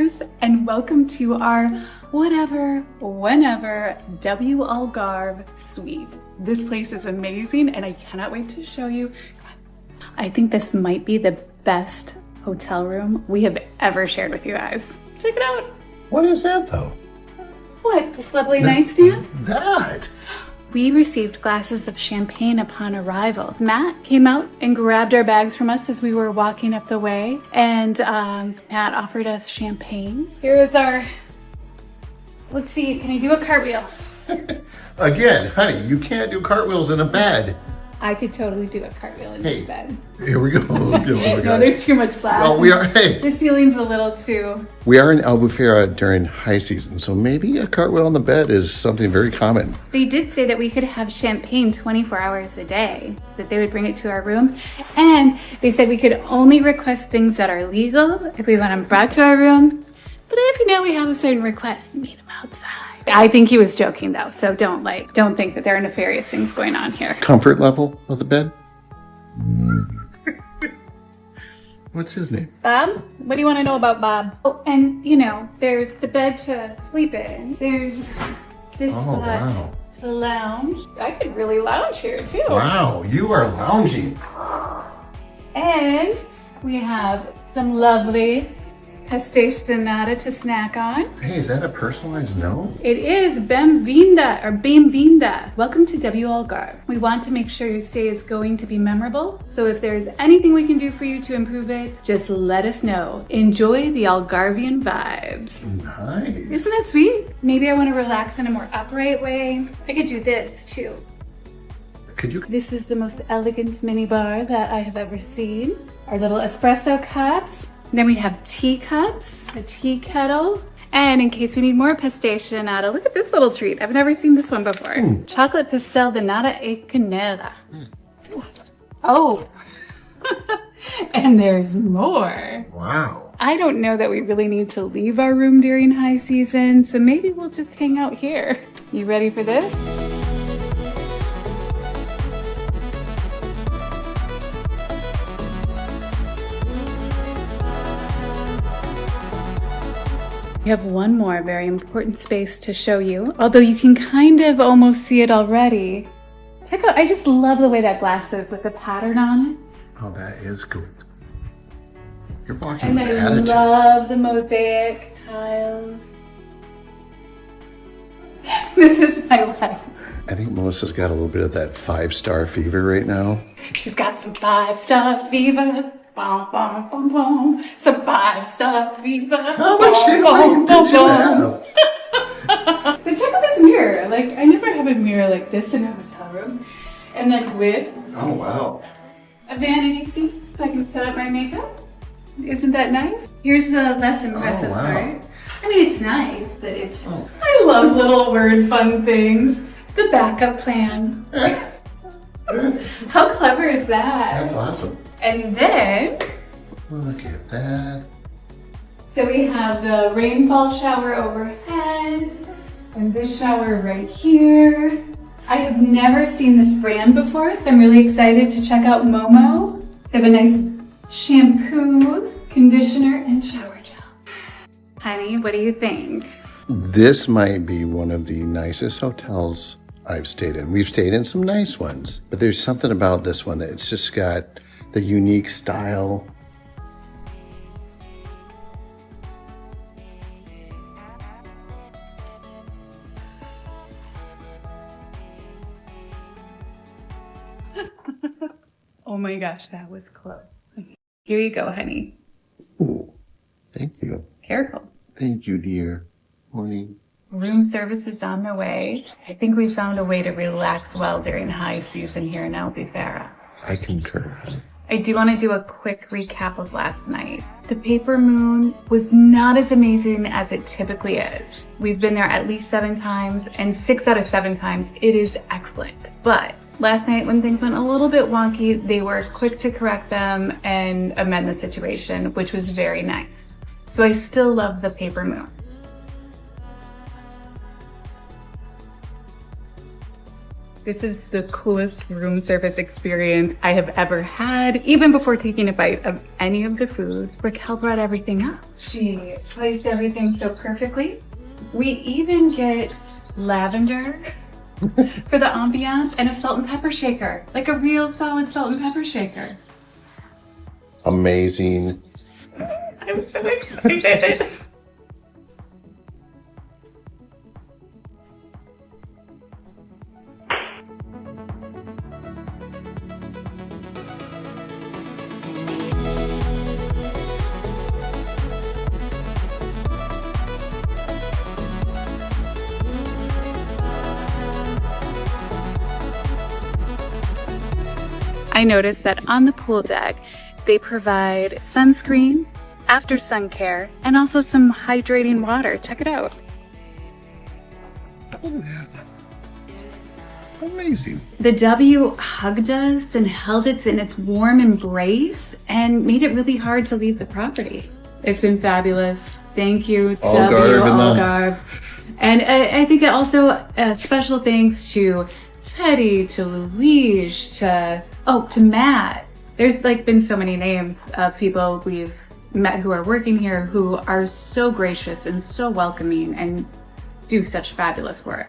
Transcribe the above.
travelers, and welcome to our whatever, whenever W Algarve suite. This place is amazing and I cannot wait to show you. I think this might be the best hotel room we have ever shared with you guys. Check it out. What is that though? What, this lovely nightstand? That? We received glasses of champagne upon arrival. Matt came out and grabbed our bags from us as we were walking up the way, and Matt offered us champagne. Here is our, let's see, can I do a cartwheel? Again, honey, you can't do cartwheels in a bed. I could totally do a cartwheel in this bed. Here we go. No, there's too much glass. Well, The ceiling's a little too. We are in Albufeira during high season, so maybe a cartwheel on the bed is something very common. They did say that we could have champagne 24 hours a day, that they would bring it to our room. And they said we could only request things that are legal if we want them brought to our room. But if we have a certain request, meet them outside. I think he was joking though, so don't think that there are nefarious things going on here. Comfort level of the bed? What's his name? Bob? What do you want to know about Bob? Oh, and there's the bed to sleep in. There's this spot to lounge. I could really lounge here too. Wow, you are lounging. And we have some lovely pastéis de nata to snack on. Hey, is that a personalized no? It is bem-vinda or bem-vinda. Welcome to W Algarve. We want to make sure your stay is going to be memorable. So if there's anything we can do for you to improve it, just let us know. Enjoy the Algarvian vibes. Nice. Isn't that sweet? Maybe I want to relax in a more upright way. I could do this too. Could you? This is the most elegant mini bar that I have ever seen. Our little espresso cups. Then we have teacups, a tea kettle, and in case we need more pastéis de nata, look at this little treat. I've never seen this one before. Chocolate pastel de nata e canela. Oh, and there's more. Wow. I don't know that we really need to leave our room during high season, so maybe we'll just hang out here. You ready for this? We have one more very important space to show you, although you can kind of almost see it already. Check out, I just love the way that glass is with the pattern on it. Oh, that is cool. You're walking And with I attitude. love the mosaic tiles. This is my life. I think Melissa's got a little bit of that 5-star fever right now. She's got some 5-star fever. Bum, bum, bum, bum. Some 5-star fever. How much did you have? But check out this mirror. I never have a mirror like this in a hotel room. And then with Oh, wow. a vanity seat so I can set up my makeup. Isn't that nice? Here's the less impressive wow. part. I mean, it's nice, but it's, I love little word fun things. The backup plan. How clever is that? That's awesome. And then, Look at that. so we have the rainfall shower overhead and this shower right here. I have never seen this brand before, so I'm really excited to check out Momo. So I have a nice shampoo, conditioner, and shower gel. Honey, what do you think? This might be one of the nicest hotels I've stayed in. We've stayed in some nice ones, but there's something about this one that it's just got the unique style. Oh my gosh, that was close. Here you go, honey. Ooh, thank you. Careful. Thank you, dear. Morning. Room service is on the way. I think we found a way to relax well during high season here in Albufeira. I concur. I do want to do a quick recap of last night. The Paper Moon was not as amazing as it typically is. We've been there at least 7 times, and 6 out of 7 times it is excellent. But last night when things went a little bit wonky, they were quick to correct them and amend the situation, which was very nice. So I still love the Paper Moon. This is the coolest room service experience I have ever had, even before taking a bite of any of the food. Raquel brought everything up. She placed everything so perfectly. We even get lavender for the ambiance and a salt and pepper shaker, like a real solid salt and pepper shaker. Amazing. I'm so excited. I noticed that on the pool deck, they provide sunscreen, after sun care, and also some hydrating water. Check it out. Oh, yeah. Amazing. The W hugged us and held it in its warm embrace and made it really hard to leave the property. It's been fabulous. Thank you, W Algarve. And I think also special thanks to Teddy, to Louise, to Matt. There's been so many names of people we've met who are working here who are so gracious and so welcoming and do such fabulous work.